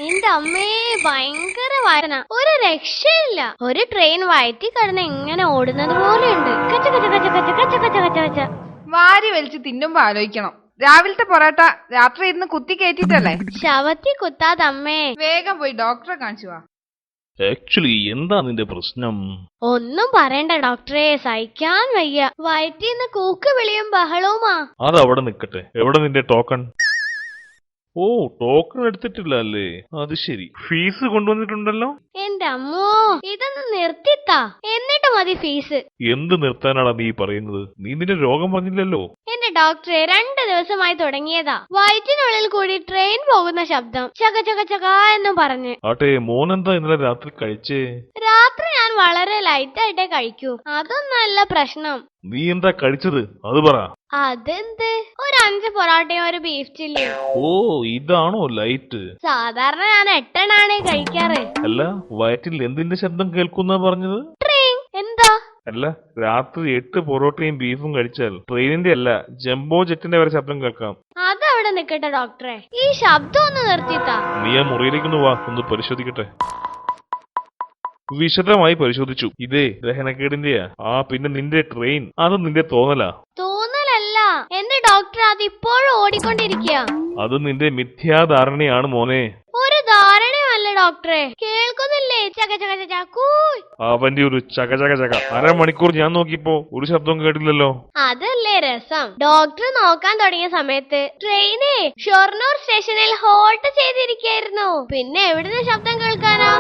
എന്റെ അമ്മേ, ഭയങ്കര വയന, ഒരു രക്ഷയില്ല. ഒരു ട്രെയിൻ വയറ്റി കിടന്ന് എങ്ങനെ ഓടുന്നത് പോലെയുണ്ട്. കച്ച കച്ച കച്ച കച്ച കച്ച കച്ച കച്ച കച്ച. വാരി വലിച്ച് തിന്നുമ്പോ ആലോചിക്കണം. രാവിലത്തെ പൊറോട്ട രാത്രി ഇരുന്ന് കുത്തി കയറ്റിട്ടല്ലേ. ശവത്തി കുത്താതമ്മേ. വേഗം പോയി ഡോക്ടറെ കാണിച്ചു വാ. ആക്ച്വലി എന്താ നിന്റെ പ്രശ്നം? ഒന്നും പറയണ്ട ഡോക്ടറെ, സഹിക്കാൻ വയ്യ. വയറ്റിന്ന് കൂക്ക് വിളിയും ബഹളവുമാ. അതവിടെ നിക്കട്ടെ. എവിടെ നിന്റെ ടോക്കൺ? ഓ, ടോക്കൺ എടുത്തിട്ടില്ല അല്ലേ? അത് ശരി. ഫീസ് കൊണ്ടുവന്നിട്ടുണ്ടല്ലോ. എന്റെ അമ്മോ, ഇതൊന്ന് നിർത്തിത്താ, എന്നിട്ട് മതി ഫീസ്. എന്ത് നിർത്താനാടാ നീ പറയുന്നത്? നീ നിന്റെ രോഗം പറഞ്ഞില്ലല്ലോ. എന്റെ ഡോക്ടറെ, 2 ദിവസമായി തുടങ്ങിയതാ. വയറ്റിനുള്ളിൽ കൂടി ട്രെയിൻ പോകുന്ന ശബ്ദം, ചക ചക ചക എന്നും പറഞ്ഞ്. ആട്ടെ, മോനെന്താ ഇന്നലെ രാത്രി കഴിച്ചേ? രാത്രി ഞാൻ വളരെ ലൈറ്റായിട്ടേ കഴിക്കൂ. അതൊന്നല്ല പ്രശ്നം. നീ എന്താ കഴിച്ചത് അത് പറ. അതെന്ത്, ഒരു 5 പൊറോട്ടയും ഒരു ബീഫ് ചില്ലിയും. ഓ, ഇതാണോ ലൈറ്റ്? സാധാരണ ഞാൻ 8 എണ്ണാണേ കഴിക്കാറ്. അല്ല, വയറ്റിൽ എന്തിന്റെ ശബ്ദം കേൾക്കുന്ന പറഞ്ഞത്? ട്രെയിൻ. എന്താ? അല്ല, രാത്രി 8 പൊറോട്ടയും ബീഫും കഴിച്ചാൽ ട്രെയിനിന്റെ അല്ല, ജംബോ ജെറ്റിന്റെ വരെ ശബ്ദം കേൾക്കാം. അതവിടെ നിക്കട്ടെ ഡോക്ടറെ, ഈ ശബ്ദം ഒന്ന് നിർത്തിത്താ. നീ ആ മുറിയിലേക്കൊന്ന് വാ, ഒന്ന് പരിശോധിക്കട്ടെ. വിശദമായി പരിശോധിച്ചു. ഇതേ ദഹനക്കേടിന്റെയാ. പിന്നെ നിന്റെ ട്രെയിൻ, അത് നിന്റെ തോന്നലാ. തോന്നലല്ല എന്റെ ഡോക്ടർ, അത് ഇപ്പോഴും ഓടിക്കൊണ്ടിരിക്കുക. അത് നിന്റെ മിഥ്യാധാരണയാണ് മോനെ. ഒരു ധാരണയല്ല ഡോക്ടറെ, കേൾക്കുന്നില്ലേ? ചക ചക ചകൂ. അവന്റെ ഒരു ചക ചക ചക. 1/2 മണിക്കൂർ ഞാൻ നോക്കിയപ്പോ ഒരു ശബ്ദം കേട്ടില്ലല്ലോ. അതല്ലേ രസം. ഡോക്ടർ നോക്കാൻ തുടങ്ങിയ സമയത്ത് ട്രെയിനെ ഷൊർണൂർ സ്റ്റേഷനിൽ ഹോൾട്ട് ചെയ്തിരിക്കായിരുന്നു. പിന്നെ എവിടുന്ന് ശബ്ദം കേൾക്കാനാ?